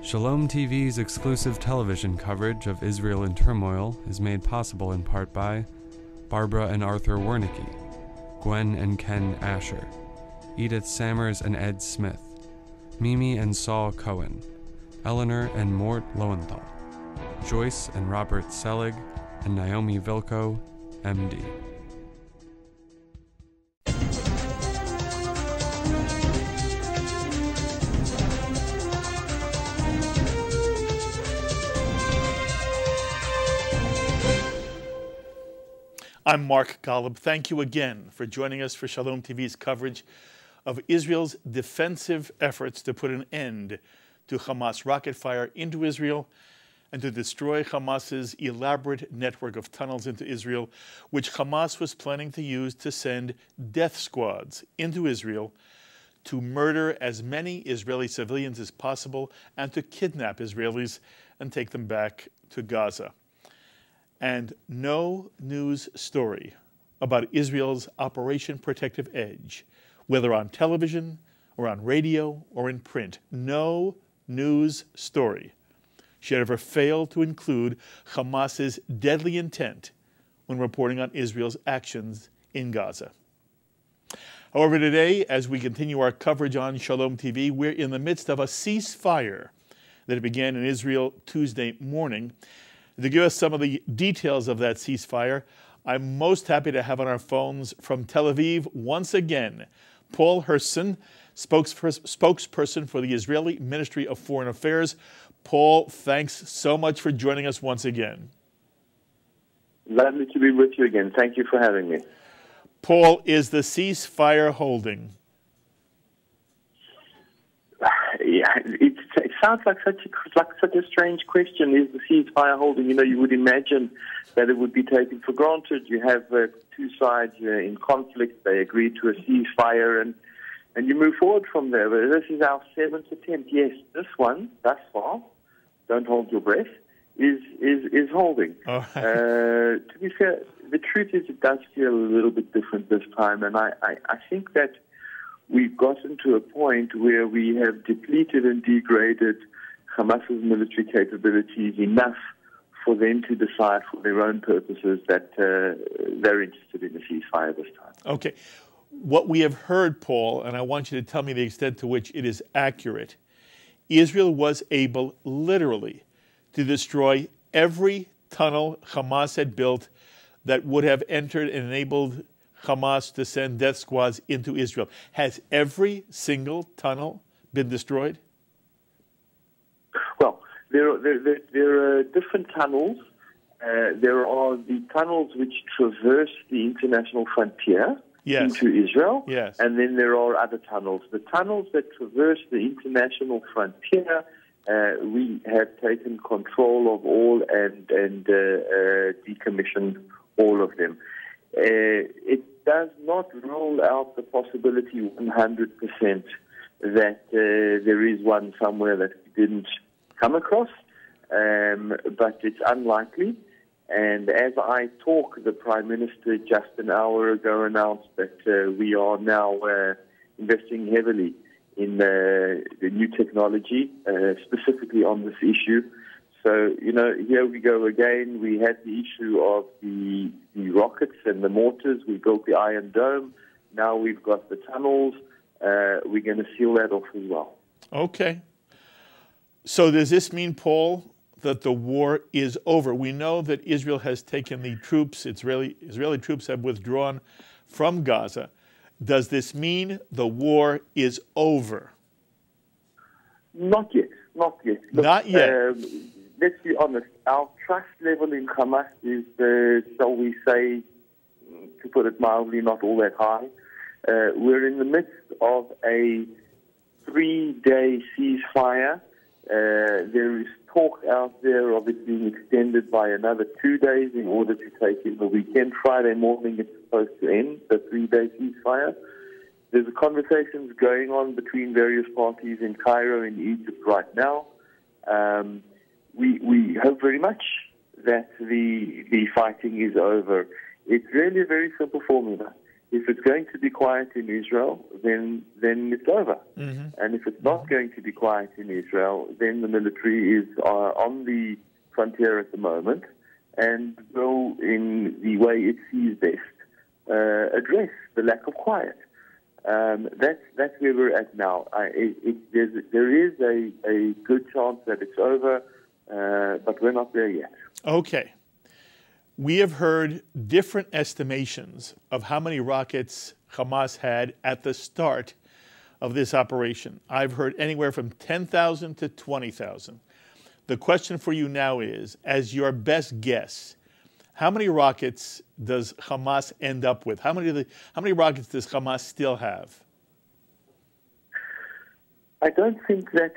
Shalom TV's exclusive television coverage of Israel in turmoil is made possible in part by Barbara and Arthur Wernicke, Gwen and Ken Asher, Edith Sammers and Ed Smith, Mimi and Saul Cohen, Eleanor and Mort Lowenthal, Joyce and Robert Selig, and Naomi Vilko, MD. I'm Mark Golub. Thank you again for joining us for Shalom TV's coverage of Israel's defensive efforts to put an end to Hamas rocket fire into Israel and to destroy Hamas's elaborate network of tunnels into Israel, which Hamas was planning to use to send death squads into Israel to murder as many Israeli civilians as possible and to kidnap Israelis and take them back to Gaza. And no news story about Israel's Operation Protective Edge, whether on television or on radio or in print, no news story should ever fail to include Hamas's deadly intent when reporting on Israel's actions in Gaza. However, today, as we continue our coverage on Shalom TV, we're in the midst of a ceasefire that began in Israel Tuesday morning. To give us some of the details of that ceasefire, I'm most happy to have on our phones from Tel Aviv once again, Paul Hirschson, spokesperson for the Israeli Ministry of Foreign Affairs. Paul, thanks so much for joining us once again. Lovely to be with you again. Thank you for having me. Paul, is the ceasefire holding? Yeah, it sounds like such a strange question. Is the ceasefire holding? You know, you would imagine that it would be taken for granted. You have two sides in conflict. They agree to a ceasefire, and you move forward from there. But this is our seventh attempt. Yes, this one, thus far, don't hold your breath, is holding. Oh. To be fair, the truth is it does feel a little bit different this time, and I think that we've gotten to a point where we have depleted and degraded Hamas's military capabilities enough for them to decide for their own purposes that they're interested in a ceasefire this time. Okay. What we have heard, Paul, and I want you to tell me the extent to which it is accurate, Israel was able literally to destroy every tunnel Hamas had built that would have entered and enabled Hamas to send death squads into Israel. Has every single tunnel been destroyed? Well, there are different tunnels. There are the tunnels which traverse the international frontier into Israel, and then there are other tunnels. The tunnels that traverse the international frontier, we have taken control of all and decommissioned all of them. It does not rule out the possibility 100% that there is one somewhere that we didn't come across, but it's unlikely. And as I talk, the Prime Minister just an hour ago announced that we are now investing heavily in the new technology, specifically on this issue. So, you know, here we go again. We had the issue of the rockets and the mortars. We built the Iron Dome. Now we've got the tunnels. We're going to seal that off as well. Okay. So does this mean, Paul, that the war is over? We know that Israel has taken the troops, Israeli troops have withdrawn from Gaza. Does this mean the war is over? Not yet. Not yet. Look, not yet. Let's be honest. Our trust level in Hamas is, shall we say, to put it mildly, not all that high. We're in the midst of a 3-day ceasefire. There is talk out there of it being extended by another 2 days in order to take in the weekend. Friday morning it's supposed to end, the 3-day ceasefire. There's conversations going on between various parties in Cairo in Egypt right now. We hope very much that the fighting is over. It's really a very simple formula. If it's going to be quiet in Israel, then it's over. And if it's not going to be quiet in Israel, then the military is on the frontier at the moment and will, in the way it sees best, address the lack of quiet. That's where we're at now. There is a good chance that it's over, but we're not there yet. Okay. We have heard different estimations of how many rockets Hamas had at the start of this operation. I've heard anywhere from 10,000 to 20,000. The question for you now is, as your best guess, how many rockets does Hamas end up with? How many rockets does Hamas still have? I don't think that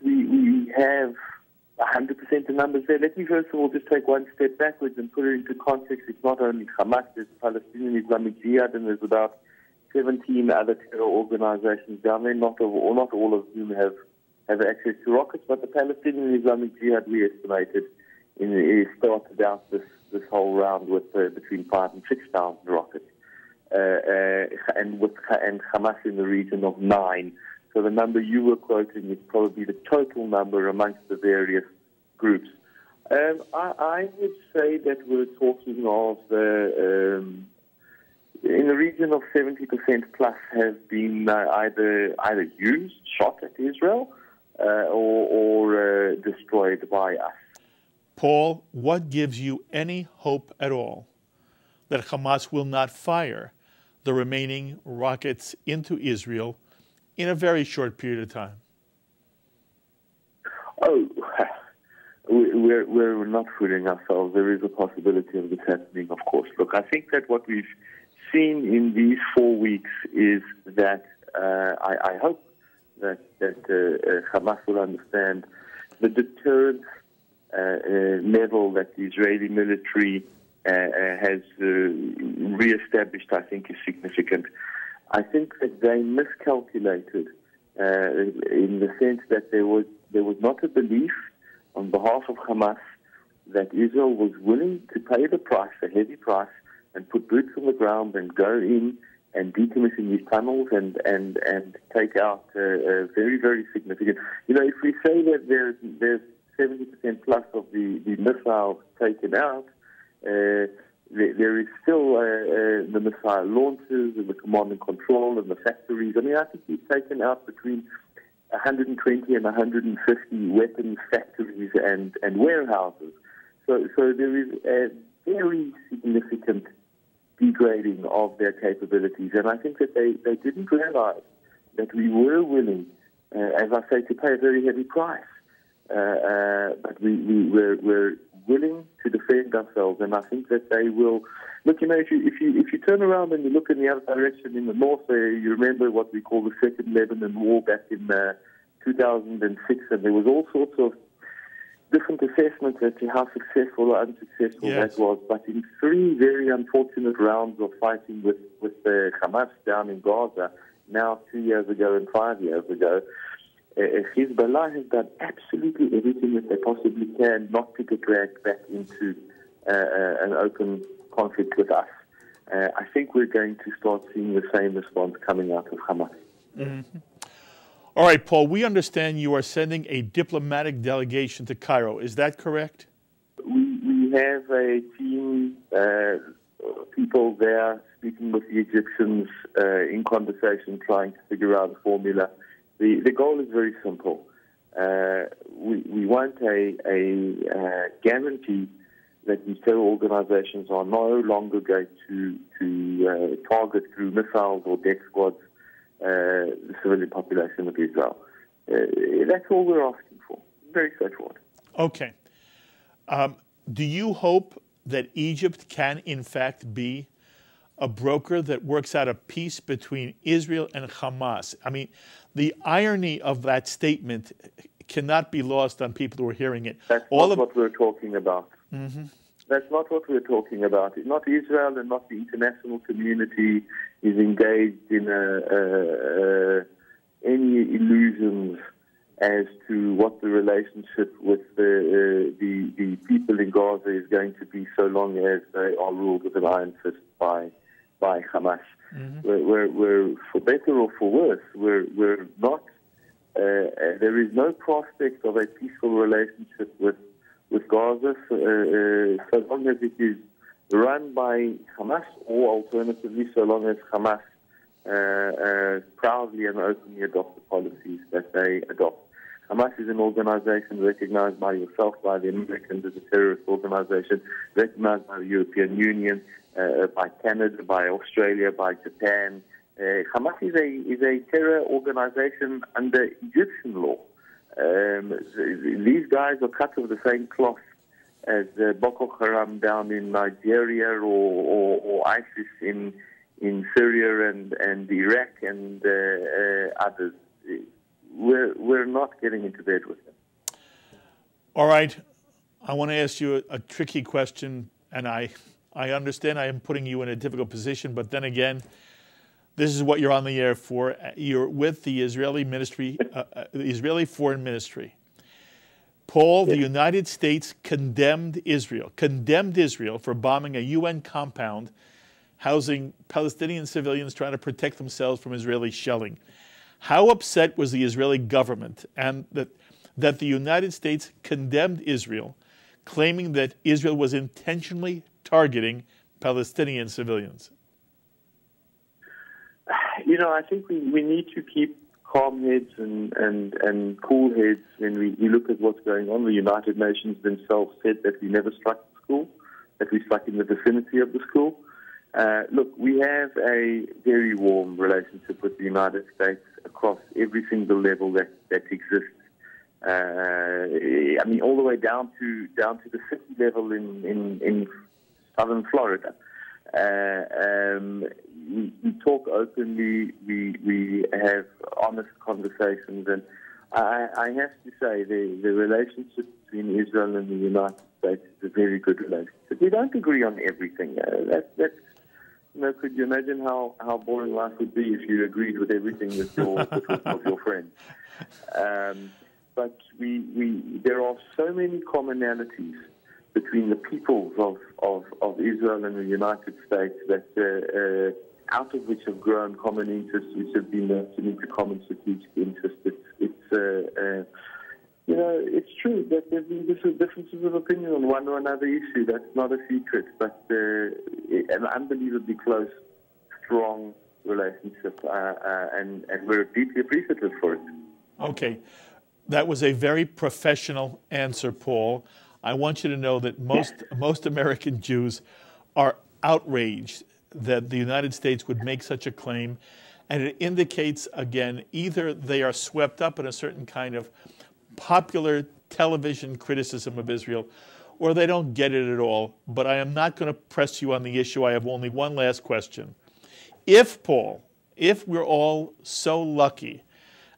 we have 100% the numbers there. Let me first of all just take one step backwards and put it into context. It's not only Hamas, there's Palestinian Islamic Jihad, and there's about 17 other terror organizations down there, not all of whom have access to rockets, but the Palestinian Islamic Jihad, we estimated, started out this whole round with between 5,000 and 6,000 rockets, and Hamas in the region of 9. So the number you were quoting is probably the total number amongst the various groups. I would say that we're talking of in the region of 70% plus have been either used, shot at Israel, or destroyed by us. Paul, what gives you any hope at all that Hamas will not fire the remaining rockets into Israel in a very short period of time? Oh, we're not fooling ourselves. There is a possibility of this happening, of course. Look, I think that what we've seen in these 4 weeks is that I hope that Hamas will understand the deterrent level that the Israeli military has reestablished, I think, is significant. I think that they miscalculated in the sense that there was not a belief on behalf of Hamas that Israel was willing to pay the price, a heavy price, and put boots on the ground and go in and decommission these tunnels and take out very, very significant. You know, if we say that there's 70% plus of the missiles taken out, there is still the missile launchers and the command and control and the factories. I mean, I think we've taken out between 120 and 150 weapons factories and warehouses. So there is a very significant degrading of their capabilities. And I think that they didn't realize that we were willing, as I say, to pay a very heavy price. But we're willing to defend ourselves, and I think that they will. Look, you know, if you turn around and you look in the other direction in the north, you remember what we call the Second Lebanon War back in 2006, and there was all sorts of different assessments as to how successful or unsuccessful that was. But in 3 very unfortunate rounds of fighting with Hamas down in Gaza, now 2 years ago and 5 years ago, Hezbollah has done absolutely everything that they possibly can not to get dragged back into an open conflict with us. I think we're going to start seeing the same response coming out of Hamas. Mm-hmm. All right, Paul, we understand you are sending a diplomatic delegation to Cairo. Is that correct? We have a team, people there speaking with the Egyptians in conversation, trying to figure out a formula. The goal is very simple. We want a guarantee that these terror organizations are no longer going to target through missiles or death squads the civilian population of Israel. That's all we're asking for. Very straightforward. Okay. Do you hope that Egypt can, in fact, be a broker that works out a peace between Israel and Hamas? I mean, the irony of that statement cannot be lost on people who are hearing it. That's not what we're talking about. Mm-hmm. That's not what we're talking about. Not Israel and not the international community is engaged in any illusions as to what the relationship with the people in Gaza is going to be so long as they are ruled with an iron fist by Hamas. we're for better or for worse, we're not. There is no prospect of a peaceful relationship with Gaza so long as it is run by Hamas, or alternatively, so long as Hamas proudly and openly adopt the policies that they adopt. Hamas is an organization recognized by yourself, by the Americans as a terrorist organization, recognized by the European Union, by Canada, by Australia, by Japan. Hamas is a terror organization under Egyptian law. These guys are cut of the same cloth as Boko Haram down in Nigeria or ISIS in Syria and Iraq and others. We're not getting into bed with them. All right. I want to ask you a tricky question, and I understand I am putting you in a difficult position, but then again, this is what you're on the air for. You're with the Israeli ministry, the Israeli Foreign Ministry. Paul, the United States condemned Israel for bombing a UN compound housing Palestinian civilians trying to protect themselves from Israeli shelling. How upset was the Israeli government and that the United States condemned Israel, claiming that Israel was intentionally targeting Palestinian civilians? You know, I think we need to keep calm heads and cool heads when we look at what's going on. The United Nations themselves said that we never struck the school, that we struck in the vicinity of the school. Look, we have a very warm relationship with the United States across every single level that exists. I mean, all the way down to the city level in southern Florida. We talk openly. We have honest conversations, and I have to say the relationship between Israel and the United States is a very good relationship. We don't agree on everything. That's you know, could you imagine how boring life would be if you agreed with everything with your friends? But there are so many commonalities between the peoples of Israel and the United States that out of which have grown common interests, which have been nurtured into common strategic interests. You know, it's true that there have been differences of opinion on one or another issue. That's not a secret, but an unbelievably close, strong relationship, and we're deeply appreciative for it. Okay. That was a very professional answer, Paul. I want you to know that most American Jews are outraged that the United States would make such a claim, and it indicates, again, either they are swept up in a certain kind of popular television criticism of Israel, or they don't get it at all. But I am not going to press you on the issue. I have only one last question. If, Paul, if we're all so lucky,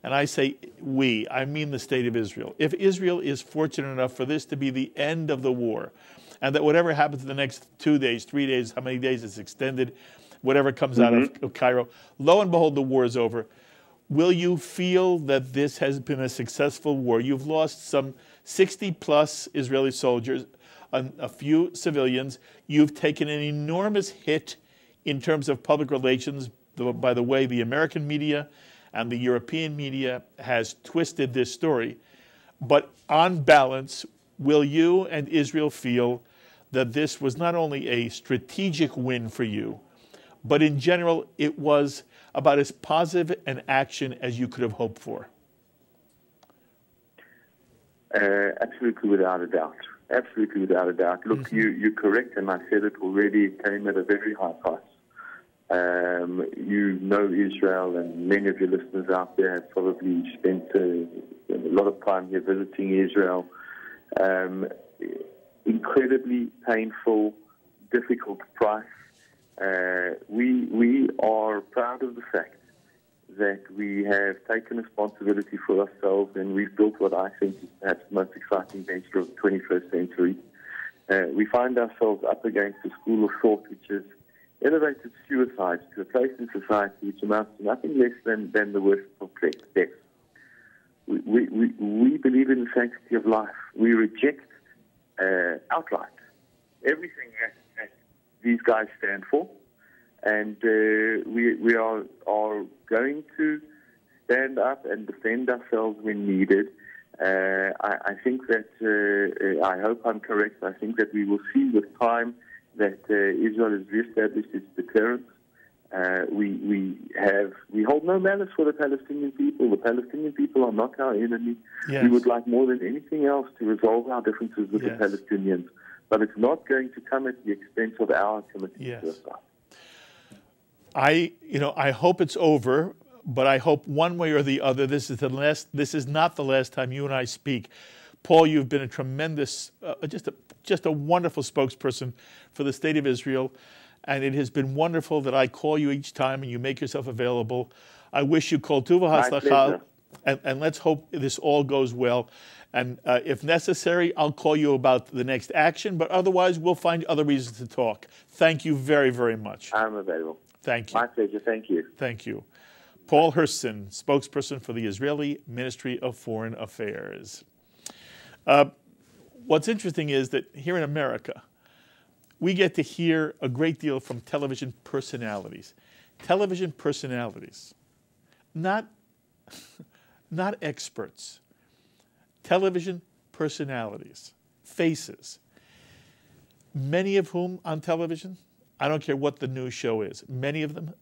and I say we, I mean the state of Israel, if Israel is fortunate enough for this to be the end of the war, and that whatever happens in the next 2 days, 3 days, how many days it's extended, whatever comes out of Cairo, lo and behold, the war is over. Will you feel that this has been a successful war? You've lost some 60-plus Israeli soldiers, a few civilians. You've taken an enormous hit in terms of public relations. By the way, the American media and the European media has twisted this story. But on balance, will you and Israel feel that this was not only a strategic win for you, but in general, it was about as positive an action as you could have hoped for? Absolutely, without a doubt. Absolutely, without a doubt. Look, you're correct, and I said it already. It came at a very high price. You know Israel, and many of your listeners out there have probably spent a lot of time here visiting Israel. Incredibly painful, difficult price. We are proud of the fact that we have taken responsibility for ourselves, and we've built what I think is perhaps the most exciting venture of the 21st century. We find ourselves up against a school of thought which has elevated suicide to a place in society which amounts to nothing less than the worst of death. We believe in the sanctity of life. We reject outright everything that these guys stand for. and we are going to stand up and defend ourselves when needed. I think that, I hope I'm correct, I think that we will see with time that Israel has reestablished its deterrence. We hold no malice for the Palestinian people. The Palestinian people are not our enemy. Yes. We would like more than anything else to resolve our differences with Yes. the Palestinians, but it's not going to come at the expense of our commitment Yes. to Israel. I hope it's over, but I hope one way or the other, this is not the last time you and I speak. Paul, you've been a tremendous, just a wonderful spokesperson for the State of Israel, and it has been wonderful that I call you each time and you make yourself available. I wish you kol tuva hatzlacha, and let's hope this all goes well. And if necessary, I'll call you about the next action, but otherwise we'll find other reasons to talk. Thank you very, very much. I'm available. Thank you. My pleasure. Thank you. Thank you. Paul Hirschson, spokesperson for the Israeli Ministry of Foreign Affairs. What's interesting is that here in America, we get to hear a great deal from television personalities. Television personalities, not experts. Television personalities, faces, many of whom on television, I don't care what the news show is, many of them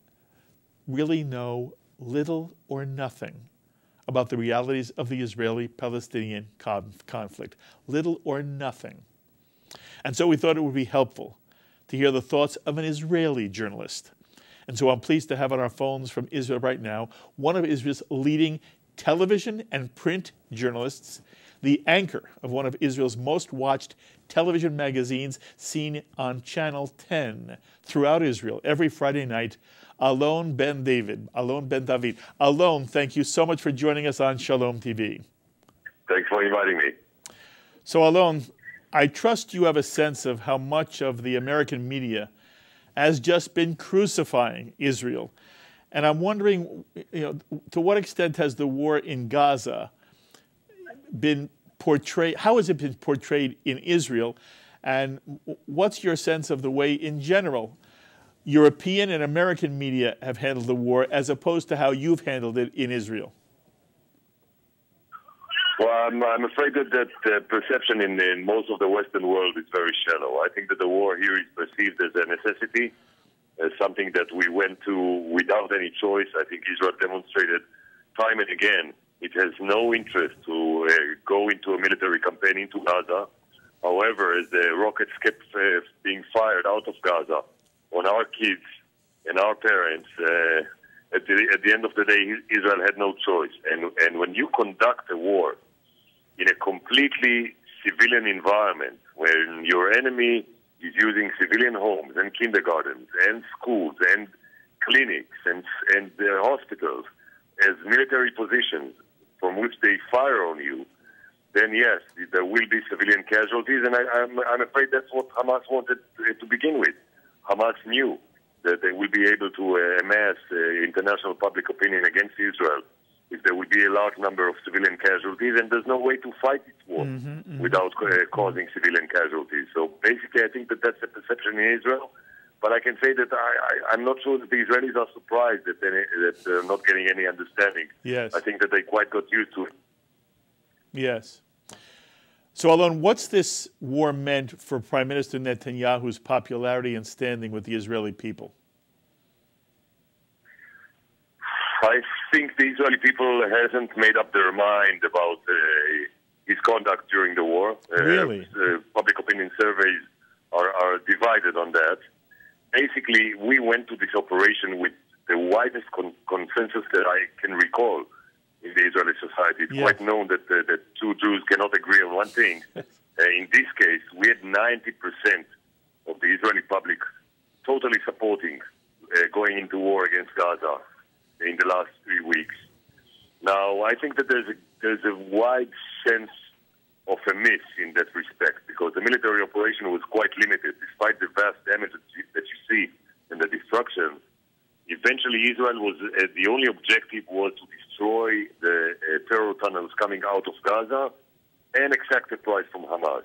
really know little or nothing about the realities of the Israeli-Palestinian conflict. Little or nothing. And so we thought it would be helpful to hear the thoughts of an Israeli journalist. And so I'm pleased to have on our phones from Israel right now one of Israel's leading television and print journalists, the anchor of one of Israel's most watched television magazines, seen on Channel 10 throughout Israel every Friday night, Alon Ben David. Alon Ben David. Alon, thank you so much for joining us on Shalom TV. Thanks for inviting me. So Alon, I trust you have a sense of how much of the American media has just been crucifying Israel. And I'm wondering, to what extent has the war in Gaza been portrayed, how has it been portrayed in Israel? And what's your sense of the way, in general, European and American media have handled the war as opposed to how you've handled it in Israel? Well, I'm afraid that the perception in most of the Western world is very shallow. I think that the war here is perceived as a necessity, as something that we went to without any choice. I think Israel demonstrated time and again it has no interest to go into a military campaign into Gaza. However, as the rockets kept being fired out of Gaza on our kids and our parents, at the end of the day, Israel had no choice. And when you conduct a war in a completely civilian environment, when your enemy is using civilian homes and kindergartens and schools and clinics and hospitals as military positions from which they fire on you, then yes, there will be civilian casualties, and I'm afraid that's what Hamas wanted to begin with. Hamas knew that they will be able to amass international public opinion against Israel if there will be a large number of civilian casualties, and there's no way to fight this war without causing civilian casualties. So basically, I think that that's the perception in Israel. But I can say that I'm not sure that the Israelis are surprised that they're not getting any understanding. Yes. I think that they quite got used to it. Yes. So, Alon, what's this war meant for Prime Minister Netanyahu's popularity and standing with the Israeli people? I think the Israeli people hasn't made up their mind about his conduct during the war. Really? Public opinion surveys are divided on that. Basically, we went to this operation with the widest consensus that I can recall in the Israeli society. It's quite known that two Jews cannot agree on one thing. In this case, we had 90% of the Israeli public totally supporting going into war against Gaza in the last 3 weeks. Now, I think that there's a wide sense of a miss in that respect, because the military operation was quite limited, despite the vast damage that you see and the destruction. Eventually, Israel was the only objective was to destroy the terror tunnels coming out of Gaza and exact a price from Hamas.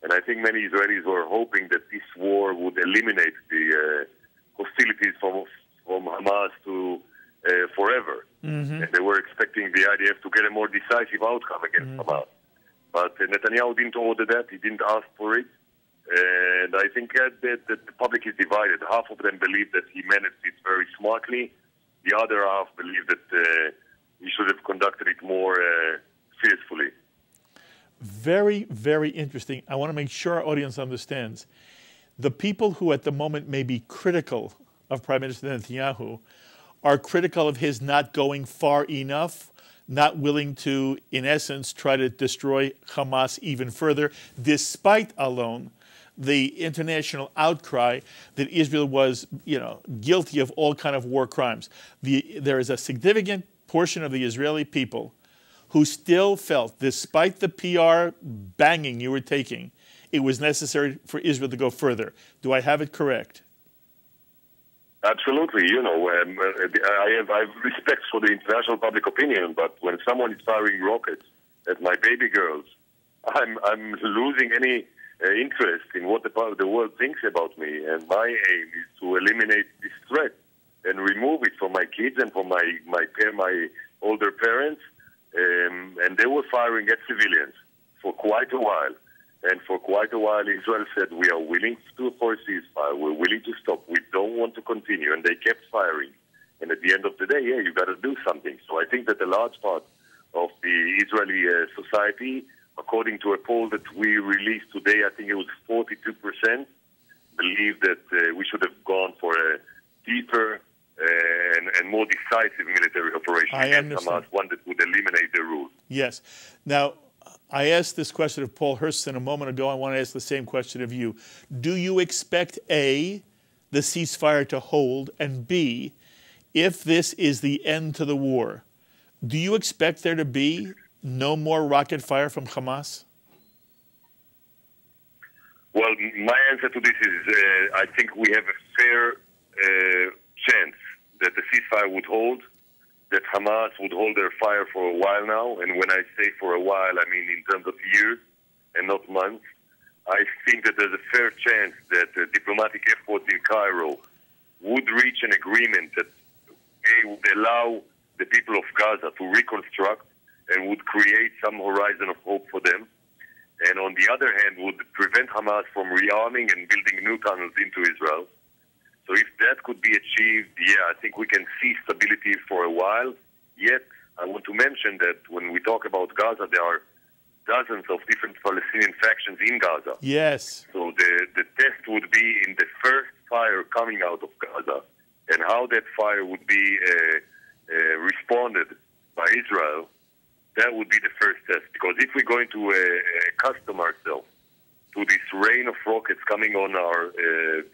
And I think many Israelis were hoping that this war would eliminate the hostilities from Hamas to forever. And they were expecting the IDF to get a more decisive outcome against Hamas. But Netanyahu didn't order that. He didn't ask for it. And I think that the public is divided. Half of them believe that he managed it very smartly. The other half believe that he should have conducted it more fiercely. Very, very interesting. I want to make sure our audience understands. The people who at the moment may be critical of Prime Minister Netanyahu are critical of his not going far enough, not willing to, in essence, try to destroy Hamas even further, despite, Alon, the international outcry that Israel was, guilty of all kind of war crimes. There is a significant portion of the Israeli people who still felt, despite the PR banging you were taking, it was necessary for Israel to go further. Do I have it correct? Absolutely. I have respect for the international public opinion, but when someone is firing rockets at my baby girls, I'm losing any interest in what the world thinks about me. And my aim is to eliminate this threat and remove it from my kids and from my older parents. And they were firing at civilians for quite a while. And for quite a while, Israel said, we are willing for a ceasefire. We're willing to stop. We don't want to continue. And they kept firing. And at the end of the day, you got to do something. So I think that a large part of the Israeli society, according to a poll that we released today, I think it was 42%, believe that we should have gone for a deeper and more decisive military operation against Hamas, one that would eliminate the rule. Yes. Now, I asked this question of Paul Hirschson a moment ago. I want to ask the same question of you. Do you expect, A, the ceasefire to hold, and B, if this is the end to the war, do you expect there to be no more rocket fire from Hamas? Well, my answer to this is I think we have a fair chance that the ceasefire would hold, that Hamas would hold their fire for a while now. And when I say for a while, I mean in terms of years and not months. I think that there's a fair chance that diplomatic efforts in Cairo would reach an agreement that would allow the people of Gaza to reconstruct and would create some horizon of hope for them. And on the other hand, would prevent Hamas from rearming and building new tunnels into Israel. So if that could be achieved, I think we can see stability for a while. Yet, I want to mention that when we talk about Gaza, there are dozens of different Palestinian factions in Gaza. Yes. So the test would be in the first fire coming out of Gaza, and how that fire would be responded by Israel. That would be the first test. Because if we're going to accustom ourselves to this rain of rockets coming on our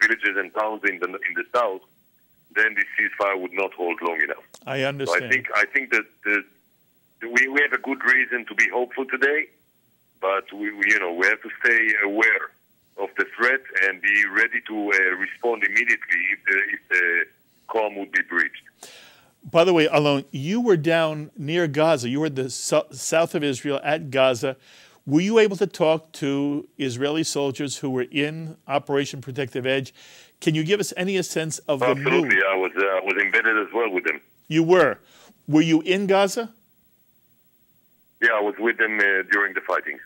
villages and towns in the south, then this ceasefire would not hold long enough. I understand. So I think that we have a good reason to be hopeful today, but we have to stay aware of the threat and be ready to respond immediately if the calm would be breached. By the way, Alon, you were down near Gaza. You were in the south of Israel at Gaza. Were you able to talk to Israeli soldiers who were in Operation Protective Edge? Can you give us any sense of the mood? Absolutely. I was embedded as well with them. You were. Were you in Gaza? Yeah, I was with them during the fighting.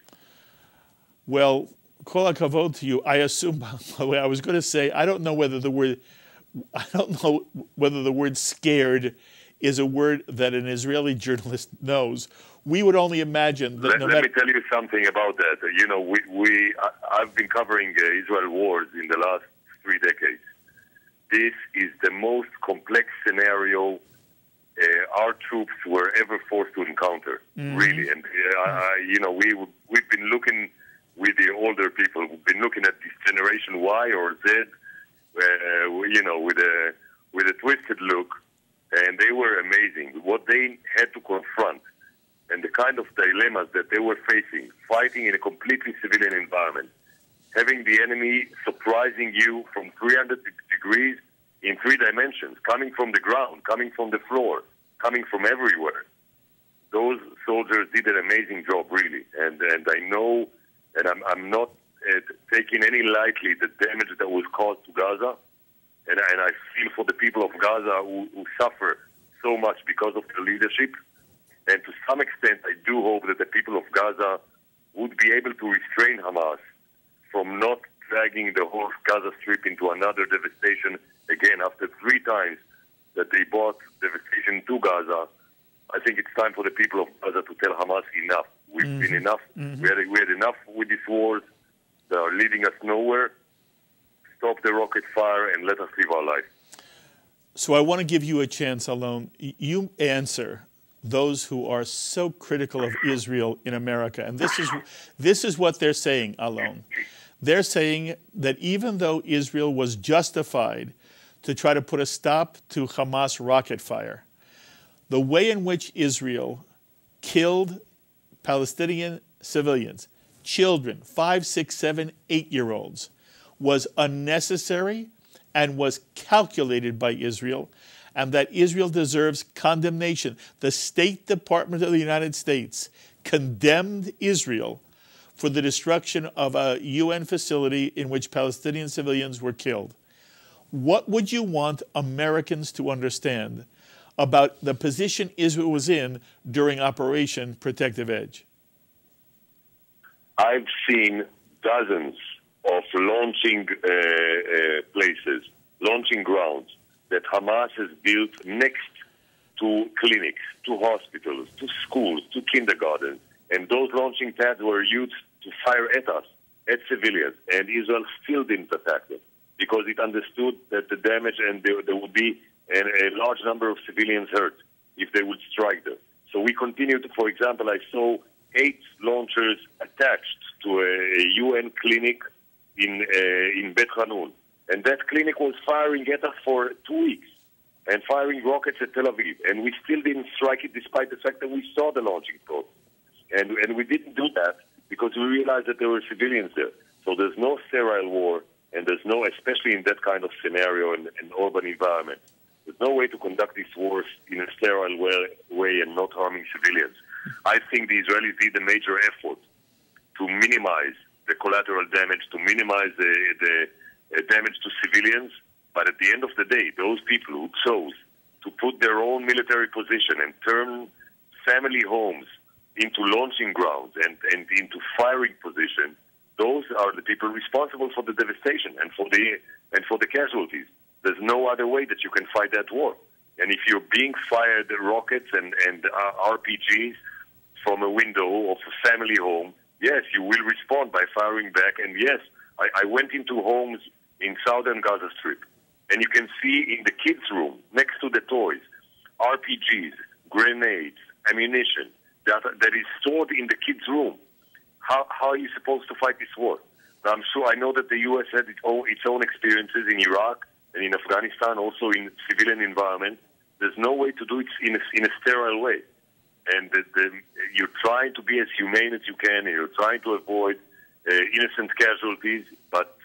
Well, kol hakavod to you. I assume, by the way, I was going to say, I don't know whether the word scared is a word that an Israeli journalist knows. We would only imagine that Let me tell you something about that. I've been covering Israel wars in the last 3 decades. This is the most complex scenario our troops were ever forced to encounter, really. And, we've been looking with the older people. We've been looking at this Generation Y or Z, with a twisted look, and they were amazing. What they had to confront and the kind of dilemmas that they were facing, fighting in a completely civilian environment, having the enemy surprising you from 300 degrees in 3 dimensions, coming from the ground, coming from the floor, coming from everywhere. Those soldiers did an amazing job, really. And I know, and I'm not taking any lightly the damage that was caused to Gaza. and I feel for the people of Gaza who suffer so much because of the leadership. And to some extent, I do hope that the people of Gaza would be able to restrain Hamas from not dragging the whole Gaza Strip into another devastation again after 3 times that they brought devastation to Gaza. I think it's time for the people of Gaza to tell Hamas enough. We've been enough. We had enough with these wars. They are leading us nowhere. Stop the rocket fire and let us live our life. So I want to give you a chance, Alon. You answer those who are so critical of Israel in America. And this is what they're saying, Alon. They're saying that even though Israel was justified to try to put a stop to Hamas rocket fire, the way in which Israel killed Palestinian civilians, children, 5, 6, 7, 8-year-olds, was unnecessary and was calculated by Israel, and that Israel deserves condemnation. The State Department of the United States condemned Israel for the destruction of a UN facility in which Palestinian civilians were killed. What would you want Americans to understand about the position Israel was in during Operation Protective Edge? I've seen dozens of launching places, launching grounds that Hamas has built next to clinics, to hospitals, to schools, to kindergartens. And those launching pads were used to fire at us, at civilians. And Israel still didn't attack them because it understood that the damage and there would be a large number of civilians hurt if they would strike them. So we continued. For example, I saw 8 launchers attached to a UN clinic in Bet Hanun. And that clinic was firing at us for 2 weeks and firing rockets at Tel Aviv. And we still didn't strike it despite the fact that we saw the launching pods. And we didn't do that because we realized that there were civilians there. So there's no sterile war, and there's no, especially in that kind of scenario in an urban environment, there's no way to conduct these wars in a sterile way and not harming civilians. I think the Israelis did a major effort to minimize the collateral damage, to minimize the damage to civilians. But at the end of the day, those people who chose to put their own military position and turn family homes into launching grounds and into firing positions, those are the people responsible for the devastation and for the casualties. There's no other way that you can fight that war. And if you're being fired rockets and RPGs from a window of a family home, yes, you will respond by firing back. And yes, I went into homes in southern Gaza Strip, and you can see in the kids' room, next to the toys, RPGs, grenades, ammunition that is stored in the kids' room. How are you supposed to fight this war? Now, I know that the U.S. had its own experiences in Iraq and in Afghanistan, also in civilian environment. There's no way to do it in a sterile way. And you're trying to be as humane as you can, and you're trying to avoid innocent casualties. But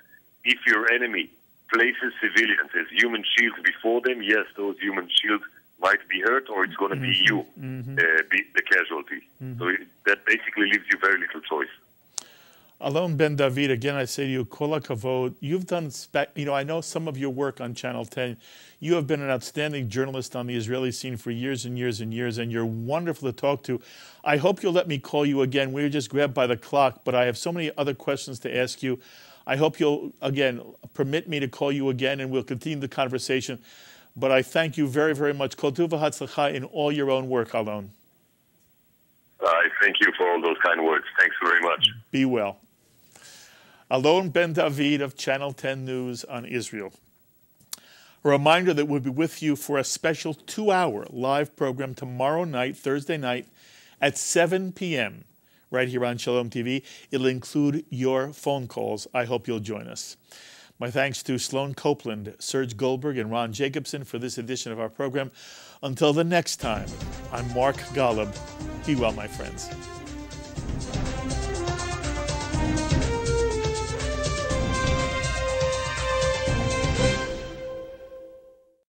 if your enemy places civilians as human shields before them, yes, those human shields might be hurt, or it's going to be you, the casualty. So that basically leaves you very little choice. Alon Ben David, again, I say to you, kol hakavod. You've done, I know some of your work on Channel 10. You have been an outstanding journalist on the Israeli scene for years and years and years, and you're wonderful to talk to. I hope you'll let me call you again. We were just grabbed by the clock, but I have so many other questions to ask you. I hope you'll, again, permit me to call you again, and we'll continue the conversation. But I thank you very, very much. Kol tuv v'hatzlacha in all your own work, Alon. I thank you for all those kind words. Thanks very much. Be well. Alon Ben David of Channel 10 News on Israel. A reminder that we'll be with you for a special 2-hour live program tomorrow night, Thursday night, at 7 p.m. right here on Shalom TV. It'll include your phone calls. I hope you'll join us. My thanks to Sloan Copeland, Serge Goldberg, and Ron Jacobson for this edition of our program. Until the next time, I'm Mark Golub. Be well, my friends.